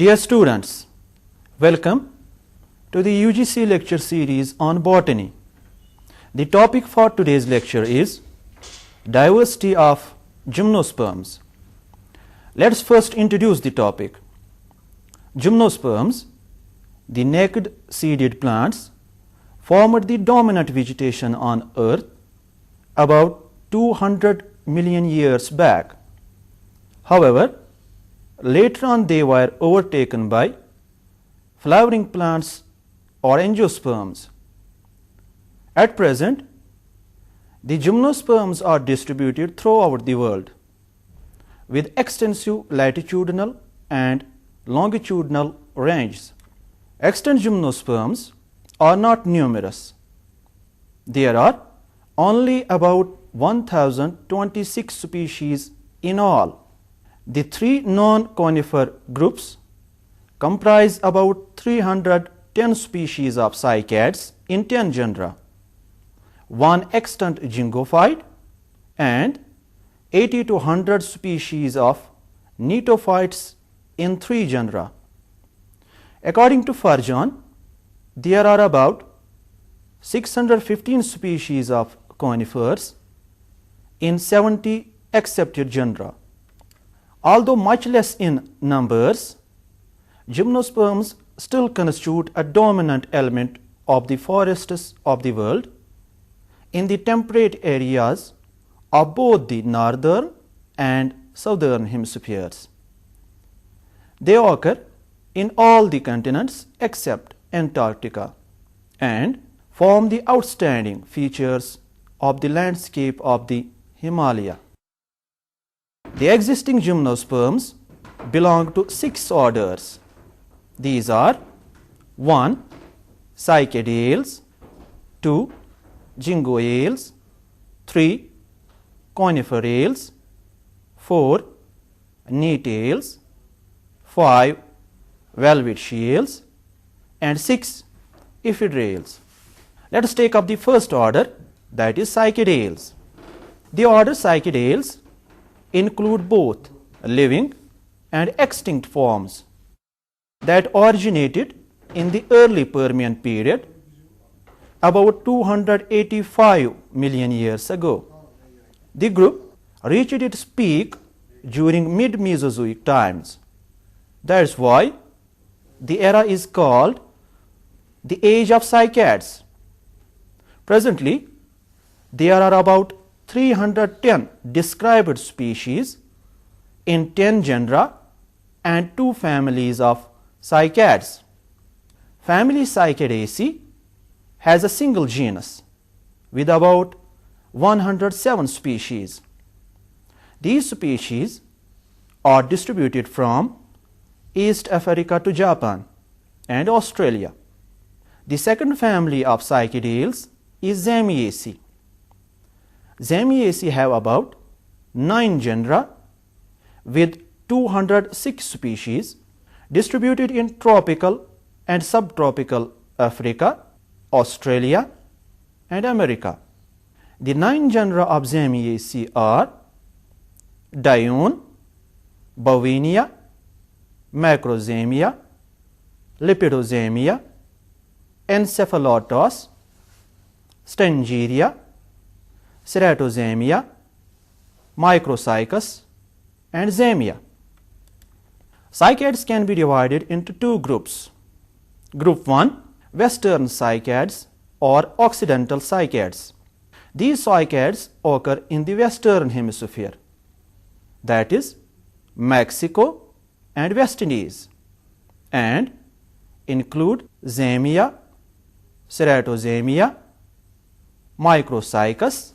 Dear students, welcome to the UGC lecture series on botany. The topic for today's lecture is diversity of gymnosperms. Let's first introduce the topic. Gymnosperms, the naked seeded plants, formed the dominant vegetation on Earth about 200 million years back. However, later on they were overtaken by flowering plants or angiosperms. At present, the gymnosperms are distributed throughout the world with extensive latitudinal and longitudinal ranges. Extant gymnosperms are not numerous. There are only about 1026 species in all. The three non-conifer groups comprise about 310 species of cycads in 10 genera, one extant gingophyte, and 80 to 100 species of gnetophytes in 3 genera. According to Farjan, there are about 615 species of conifers in 70 accepted genera. Although much less in numbers, gymnosperms still constitute a dominant element of the forests of the world in the temperate areas of both the northern and southern hemispheres. They occur in all the continents except Antarctica and form the outstanding features of the landscape of the Himalaya. The existing gymnosperms belong to 6 orders. These are 1. Cycadales, 2. Gingoales, 3. Coniferales, 4. Gnetales, 5. Welwitschiales, and 6. Ephedrales. Let us take up the first order, that is cycadales. The order cycadales include both living and extinct forms that originated in the early Permian period about 285 million years ago. The group reached its peak during mid-Mesozoic times. That is why the era is called the Age of Cycads. Presently, there are about 310 described species in 10 genera and 2 families of cycads. Family Cycadaceae has a single genus with about 107 species. These species are distributed from East Africa to Japan and Australia. The second family of cycadales is Zamiaceae. Zamiaceae have about 9 genera with 206 species distributed in tropical and subtropical Africa, Australia, and America. The 9 genera of Zamiaceae are Dione, Bowenia, Macrozamia, Lepidozamia, Encephalotos, Stangeria, Ceratozamia, Microcycus, and Zamia. Cycads can be divided into 2 groups. Group 1, Western cycads or Occidental cycads. These cycads occur in the Western Hemisphere, that is Mexico and West Indies, and include Zamia, Ceratozamia, Microcycus,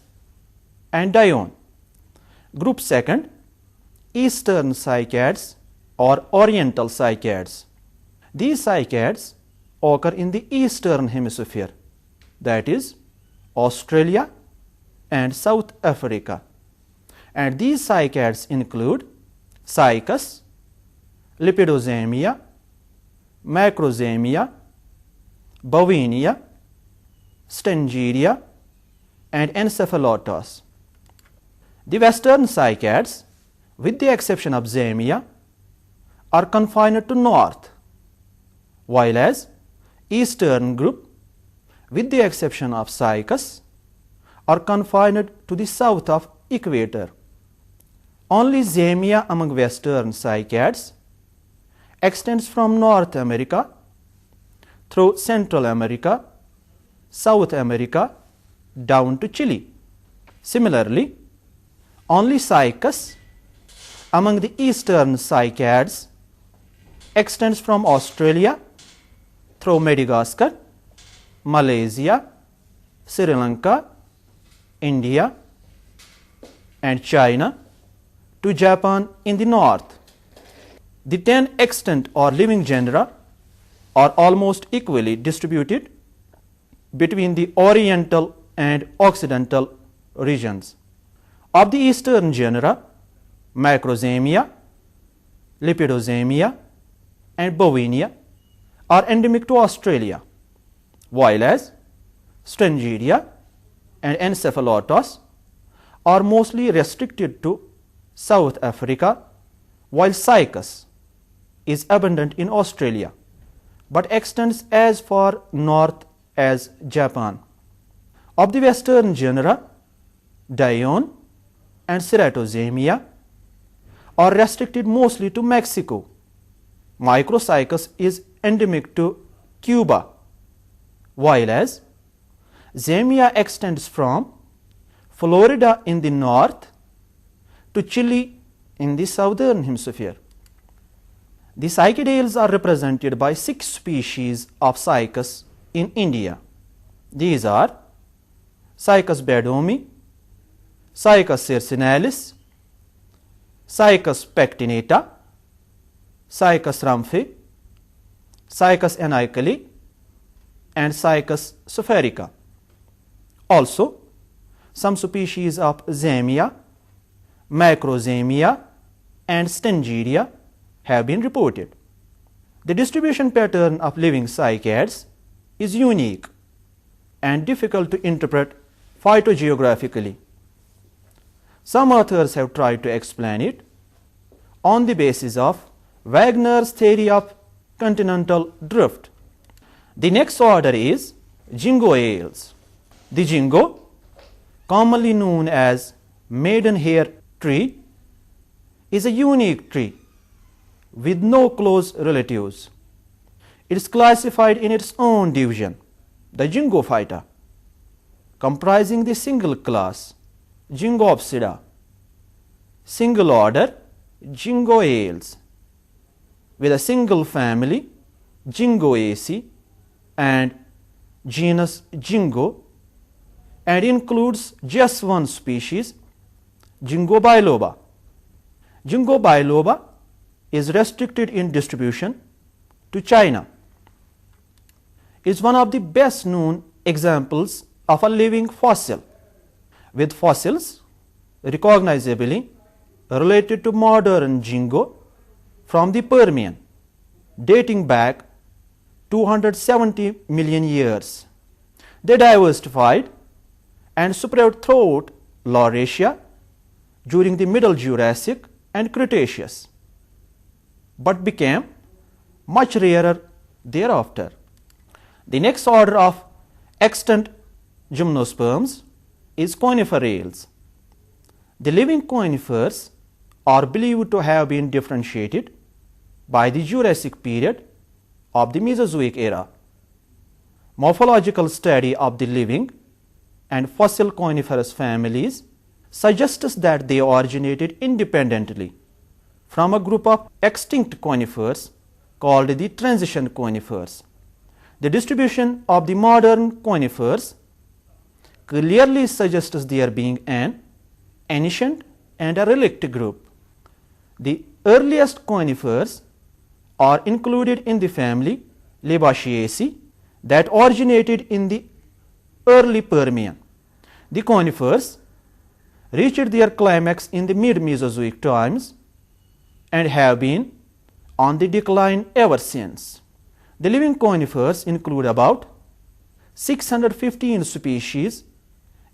and Dione. Group 2, Eastern cycads or Oriental cycads. These cycads occur in the Eastern Hemisphere, that is Australia and South Africa, and these cycads include Cycas, Lepidozamia, Macrozamia, Bowenia, Stangeria, and Encephalotos. The Western cycads, with the exception of Zamia, are confined to north, while as eastern group, with the exception of cycas, are confined to the south of equator. Only Zamia among western cycads extends from North America through Central America, South America down to Chile. Similarly, only cycas among the eastern cycads extends from Australia through Madagascar, Malaysia, Sri Lanka, India and China to Japan in the north. The 10 extant or living genera are almost equally distributed between the Oriental and Occidental regions. Of the eastern genera, Macrozemia, Lepidozemia and Bovinia are endemic to Australia, while as Strangiria and Encephalotos are mostly restricted to South Africa, while Cycas is abundant in Australia but extends as far north as Japan. Of the western genera, Dione and Ceratozemia are restricted mostly to Mexico. Microcycus is endemic to Cuba, while as Zamia extends from Florida in the north to Chile in the southern hemisphere. The cycadales are represented by 6 species of cycas in India. These are Cycas badomi, Cycas circinalis, Cycas pectinata, Cycas rhamphi, Cycas anicali and Cycas spherica. Also, some species of Zamia, Macrozemia and Stangiria have been reported. The distribution pattern of living cycads is unique and difficult to interpret phytogeographically. Some authors have tried to explain it on the basis of Wagner's theory of continental drift. The next order is Jingoales. The jingo, commonly known as maidenhair tree, is a unique tree with no close relatives. It is classified in its own division, the Jingophyta, comprising the single class Jingopsida, single order Jingoales, with a single family Jingoaceae and genus Jingo, and includes just one species, Jingo biloba. Jingo biloba is restricted in distribution to China. It is one of the best known examples of a living fossil, with fossils recognizably related to modern Jingo from the Permian, dating back 270 million years. They diversified and spread throughout Laurasia during the Middle Jurassic and Cretaceous, but became much rarer thereafter. The next order of extant Gymnosperms is Coniferales. The living conifers are believed to have been differentiated by the Jurassic period of the Mesozoic era. Morphological study of the living and fossil coniferous families suggests that they originated independently from a group of extinct conifers called the transition conifers. The distribution of the modern conifers clearly suggests there being an ancient and a relict group. The earliest conifers are included in the family Labaceaceae that originated in the early Permian. The conifers reached their climax in the mid-Mesozoic times and have been on the decline ever since. The living conifers include about 615 species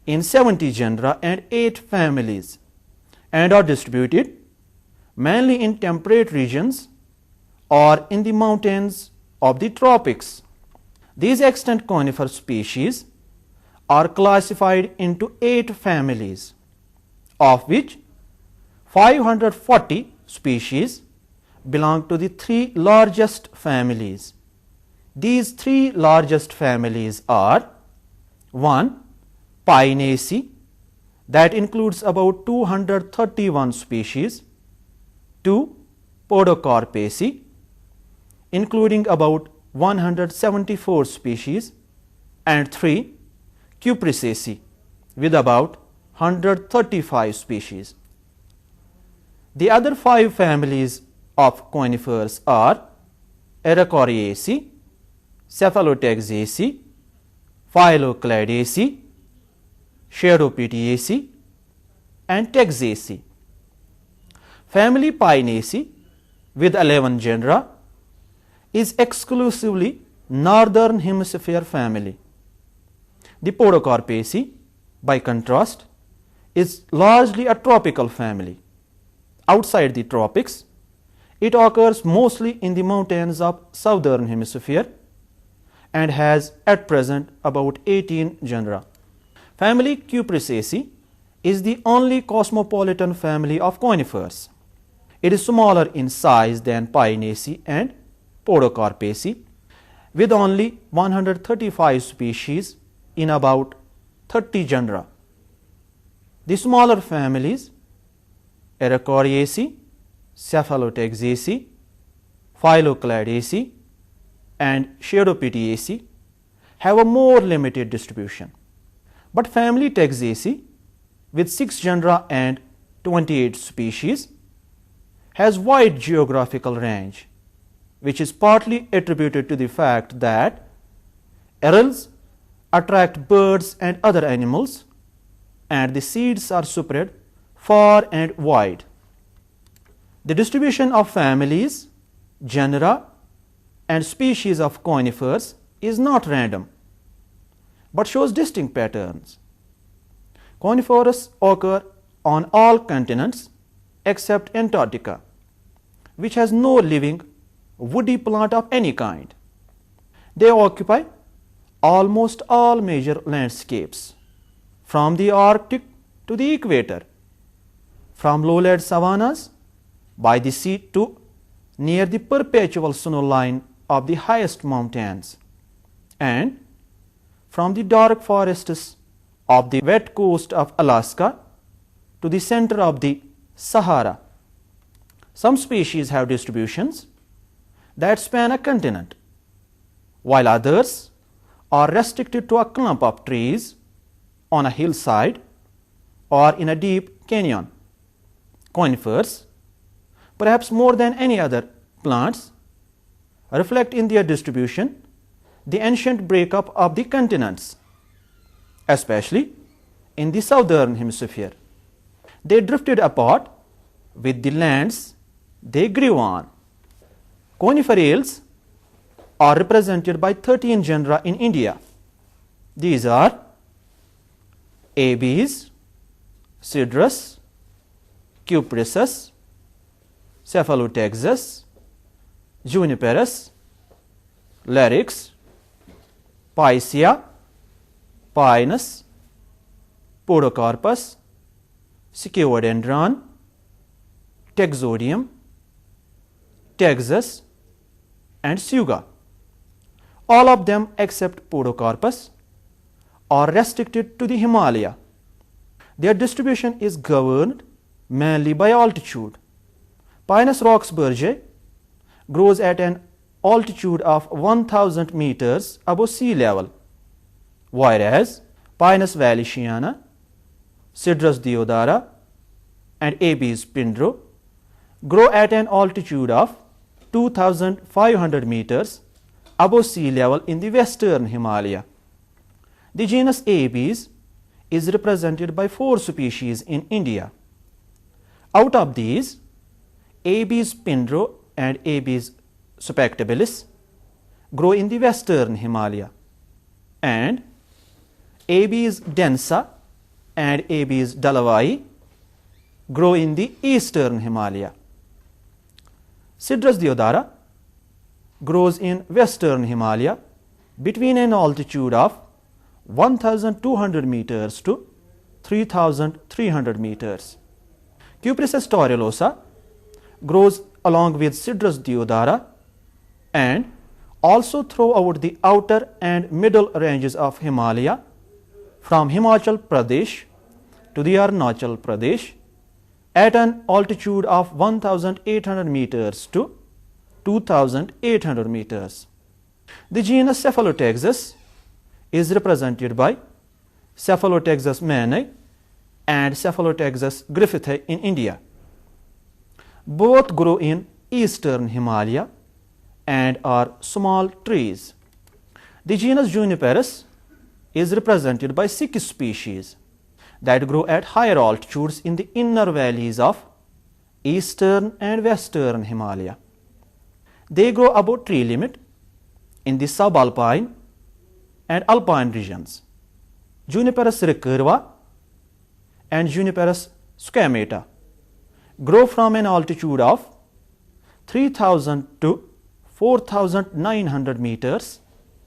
in 70 genera and 8 families, and are distributed mainly in temperate regions or in the mountains of the tropics. These extant conifer species are classified into 8 families, of which 540 species belong to the 3 largest families. These 3 largest families are: 1. Pinaceae, that includes about 231 species; 2. Podocarpaceae, including about 174 species; and 3. Cupressaceae, with about 135 species. The other 5 families of conifers are Araucariaceae, Cephalotaxaceae, Phyllocladaceae, Charoptidaceae, and Taxaceae. Family Pinaceae, with 11 genera, is exclusively northern hemisphere family. The Podocarpaceae, by contrast, is largely a tropical family. Outside the tropics, it occurs mostly in the mountains of southern hemisphere and has at present about 18 genera. Family Cupressaceae is the only cosmopolitan family of conifers. It is smaller in size than Pinaceae and Podocarpaceae, with only 135 species in about 30 genera. The smaller families Araucariaceae, Cephalotaxaceae, Phyllocladaceae, and Charoptidaceae have a more limited distribution. But family Taxaceae, with 6 genera and 28 species, has wide geographical range, which is partly attributed to the fact that arils attract birds and other animals, and the seeds are spread far and wide. The distribution of families, genera, and species of conifers is not random, but shows distinct patterns. Conifers occur on all continents except Antarctica, which has no living woody plant of any kind. They occupy almost all major landscapes, from the Arctic to the equator, from lowland savannas by the sea to near the perpetual snow line of the highest mountains, and from the dark forests of the wet coast of Alaska to the center of the Sahara. Some species have distributions that span a continent, while others are restricted to a clump of trees on a hillside or in a deep canyon. Conifers, perhaps more than any other plants, reflect in their distribution the ancient breakup of the continents, especially in the southern hemisphere. They drifted apart with the lands they grew on. Coniferales are represented by 13 genera in India. These are Abies, Cedrus, Cupressus, Cephalotaxus, Juniperus, Larix, Picea, Pinus, Podocarpus, Sciurodendron, Taxodium, Taxus, and Tsuga. All of them except Podocarpus are restricted to the Himalaya. Their distribution is governed mainly by altitude. Pinus roxburghae grows at an altitude of 1000 meters above sea level, whereas Pinus wallichiana, Cedrus deodara, and Abies spindro grow at an altitude of 2500 meters above sea level in the western Himalaya. The genus Abies is represented by 4 species in India. Out of these, Abies spindro and Abies spectabilis grow in the western Himalaya, and Abies densa and Abies dalawai grow in the eastern Himalaya. Cedrus deodara grows in western Himalaya between an altitude of 1200 meters to 3300 meters. Cupressus torrelosa grows along with Cedrus deodara and also throughout the outer and middle ranges of Himalaya from Himachal Pradesh to the Arunachal Pradesh at an altitude of 1800 meters to 2800 meters. The genus Cephalotaxus is represented by Cephalotaxus manni and Cephalotaxus griffithii in India. Both grow in eastern Himalaya and are small trees. The genus Juniperus is represented by 6 species that grow at higher altitudes in the inner valleys of eastern and western Himalaya. They grow above tree limit in the subalpine and alpine regions. Juniperus recurva and Juniperus squamata grow from an altitude of 3000 to 4900 meters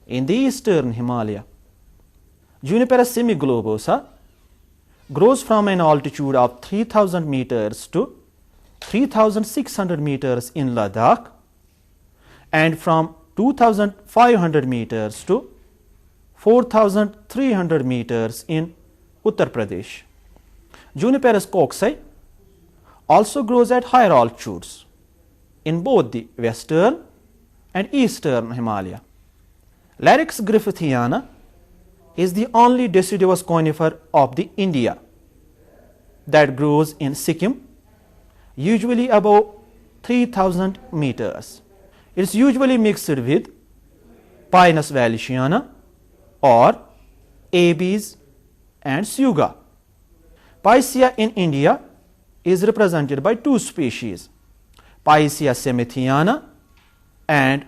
in the eastern Himalaya. Juniperus semiglobosa grows from an altitude of 3000 meters to 3600 meters in Ladakh and from 2500 meters to 4300 meters in Uttar Pradesh. Juniperus coxae also grows at higher altitudes in both the western and eastern Himalaya. Larix griffithiana is the only deciduous conifer of the India that grows in Sikkim, usually above 3000 meters. It is usually mixed with Pinus welwitschia or Abies and Tsuga. Picea in India is represented by 2 species, Picea semithiana and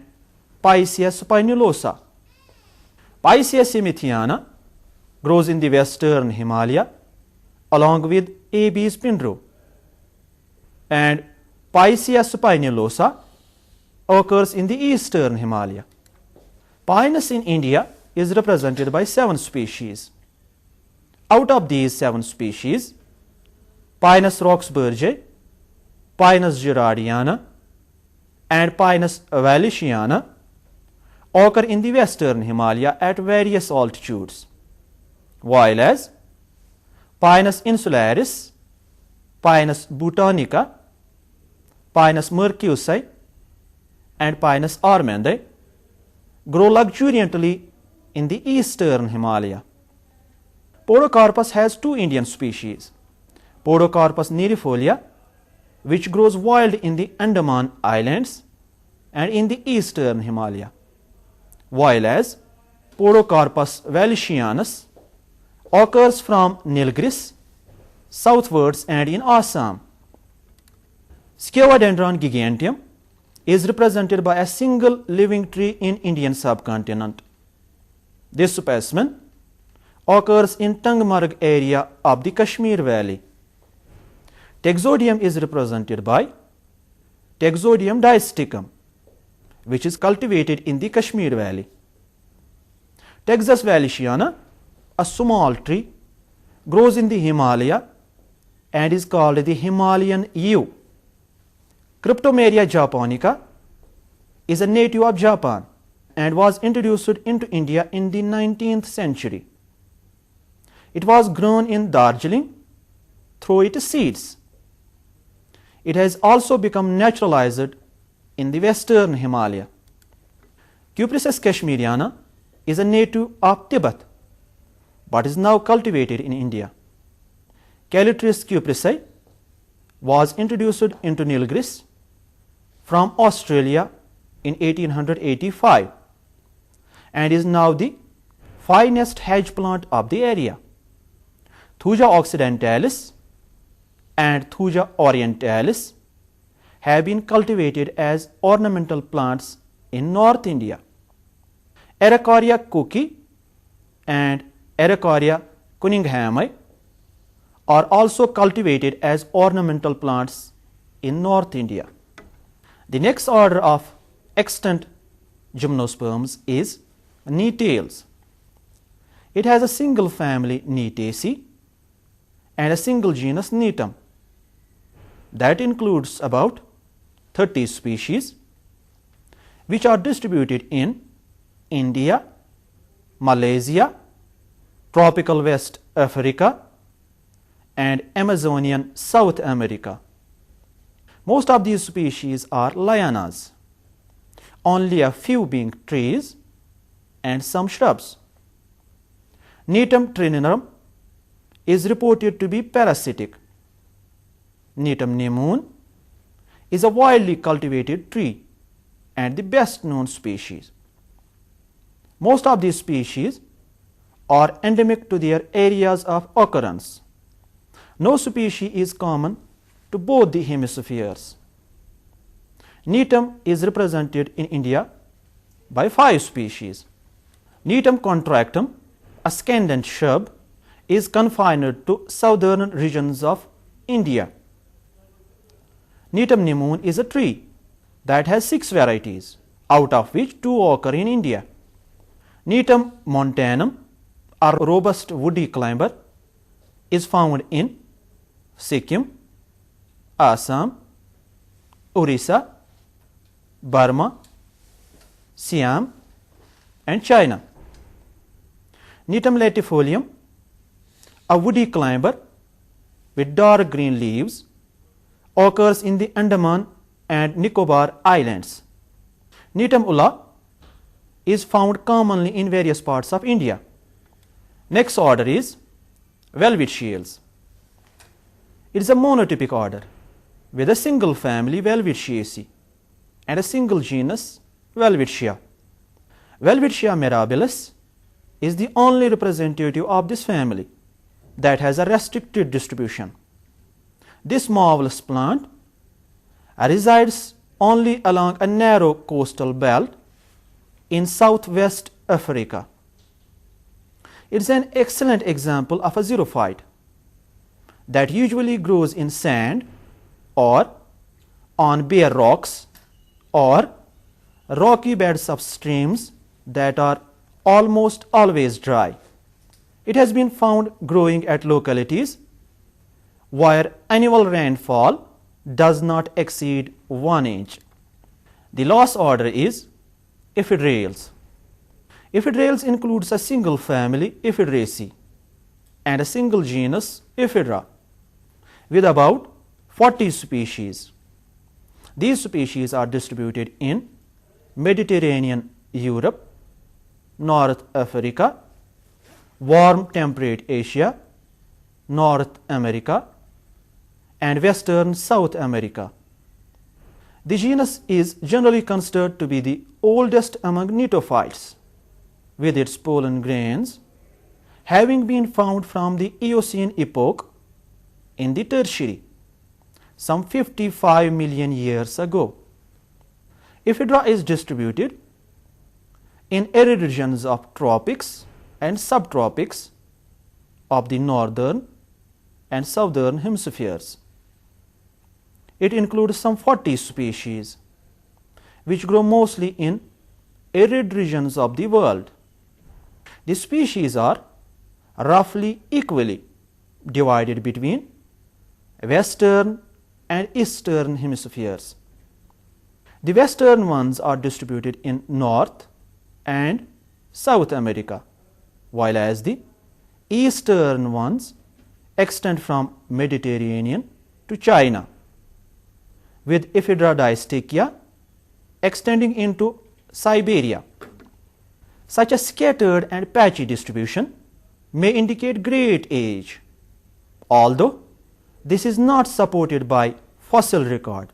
Picea spinulosa. Picea semithiana grows in the western Himalaya along with Abies pindro, and Picea spinulosa occurs in the eastern Himalaya. Pinus in India is represented by 7 species. Out of these 7 species, Pinus roxburghae, Pinus gerardiana and Pinus welwitschiana occur in the western Himalaya at various altitudes, while as Pinus insularis, Pinus botanica, Pinus mercusi and Pinus armandi grow luxuriantly in the eastern Himalaya. Podocarpus has 2 Indian species, Podocarpus nerifolia, which grows wild in the Andaman Islands and in the eastern Himalaya, while as Podocarpus welwitschianus occurs from Nilgiris southwards and in Assam. Sciovadendron giganteum is represented by a single living tree in Indian subcontinent. This specimen occurs in Tungmarg area of the Kashmir Valley. Taxodium is represented by Taxodium diasticum, which is cultivated in the Kashmir Valley. Taxus welwitschiana, a small tree, grows in the Himalaya and is called the Himalayan yew. Cryptomeria japonica is a native of Japan and was introduced into India in the 19th century. It was grown in Darjeeling through its seeds. It has also become naturalized in the western Himalaya. Cupressus kashmiriana is a native of Tibet but is now cultivated in India. Calitris cupressi was introduced into Nilgiris from Australia in 1885 and is now the finest hedge plant of the area. Thuja occidentalis and Thuja orientalis have been cultivated as ornamental plants in North India. Ericaria cooki and Ericaria cunninghamii are also cultivated as ornamental plants in North India. The next order of extant Gymnosperms is Nettales. It has a single family Nettaceae and a single genus Nettum. That includes about 30 species which are distributed in India, Malaysia, tropical West Africa and Amazonian South America. Most of these species are lianas, only a few being trees and some shrubs. Nettum trinarum is reported to be parasitic. Nettum nemoon is a widely cultivated tree and the best known species. Most of these species are endemic to their areas of occurrence. No species is common to both the hemispheres. Nettum is represented in India by 5 species. Nettum contractum, a scandent shrub, is confined to southern regions of India. Nettum nemoon is a tree that has 6 varieties, out of which 2 occur in India. Nettum montanum, a robust woody climber, is found in Sikkim, Assam, Orissa, Burma, Siam and China. Nettum latifolium, a woody climber with dark green leaves, occurs in the Andaman and Nicobar Islands. Nettum ulla is found commonly in various parts of India. Next order is Welwitschia. It is a monotypic order with a single family Welwitschia and a single genus Welwitschia. Welwitschia mirabilis is the only representative of this family that has a restricted distribution. This marvelous plant resides only along a narrow coastal belt in southwest Africa. It is an excellent example of a xerophyte that usually grows in sand or on bare rocks or rocky beds of streams that are almost always dry. It has been found growing at localities where annual rainfall does not exceed 1 inch. The last order is Ephedrales. Ephedrales includes a single family Ephedraceae and a single genus Ephedra with about 40 species. These species are distributed in Mediterranean Europe, North Africa, warm temperate Asia, North America and western South America. The genus is generally considered to be the oldest among gnetophytes, with its pollen grains having been found from the Eocene epoch in the Tertiary, some 55 million years ago. Ephedra is distributed in arid regions of tropics and subtropics of the northern and southern hemispheres. It includes some 40 species which grow mostly in arid regions of the world. The species are roughly equally divided between western and eastern hemispheres. The western ones are distributed in North and South America, while as the eastern ones extend from Mediterranean to China, with Ephedra distichia extending into Siberia. Such a scattered and patchy distribution may indicate great age, although this is not supported by fossil record.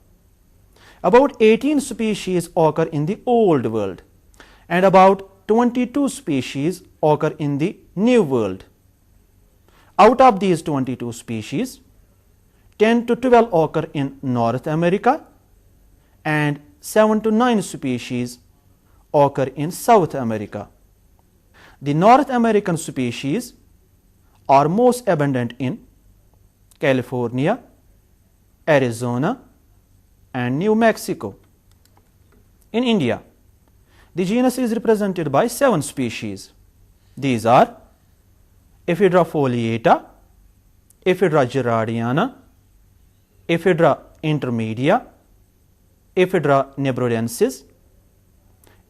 About 18 species occur in the Old World and about 22 species occur in the New World. Out of these 22 species, 10 to 12 occur in North America and 7 to 9 species occur in South America. The North American species are most abundant in California, Arizona and New Mexico. In India, The genus is represented by 7 species. These are Ephedra foliata, Ephedra gerardiana, Ephedra intermedia, Ephedra nebrodensis,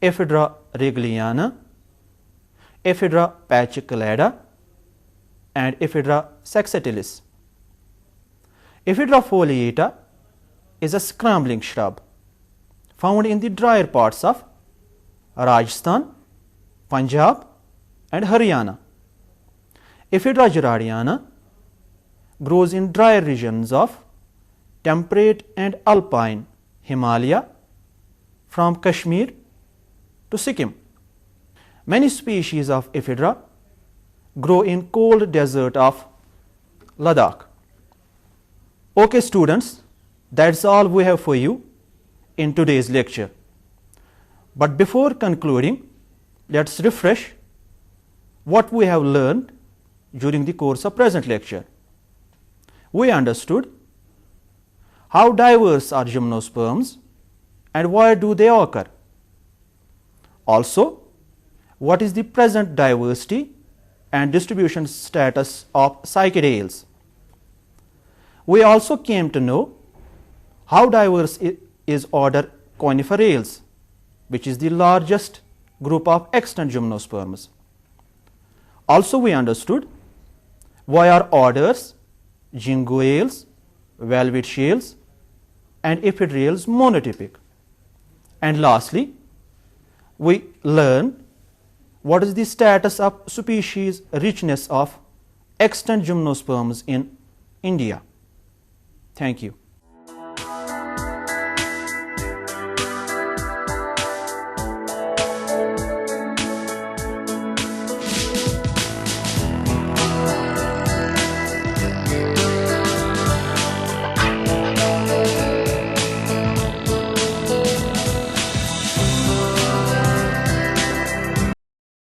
Ephedra regliana, Ephedra paciculata, and Ephedra saxatilis. Ephedra foliata is a scrambling shrub found in the drier parts of Rajasthan, Punjab, and Haryana. Ephedra gerardiana grows in drier regions of temperate and alpine Himalaya from Kashmir to Sikkim. Many species of Ephedra grow in cold desert of Ladakh. Okay students, that's all we have for you in today's lecture. But before concluding, let's refresh what we have learned during the course of present lecture. We understood how diverse are gymnosperms and why do they occur. Also, what is the present diversity and distribution status of psychedales. We also came to know how diverse is order Conifers, which is the largest group of extant gymnosperms. Also, we understood why are orders Jingoales, Welwitschia, and Ephedrals monotypic. And lastly, we learned what is the status of species richness of extant gymnosperms in India. Thank you.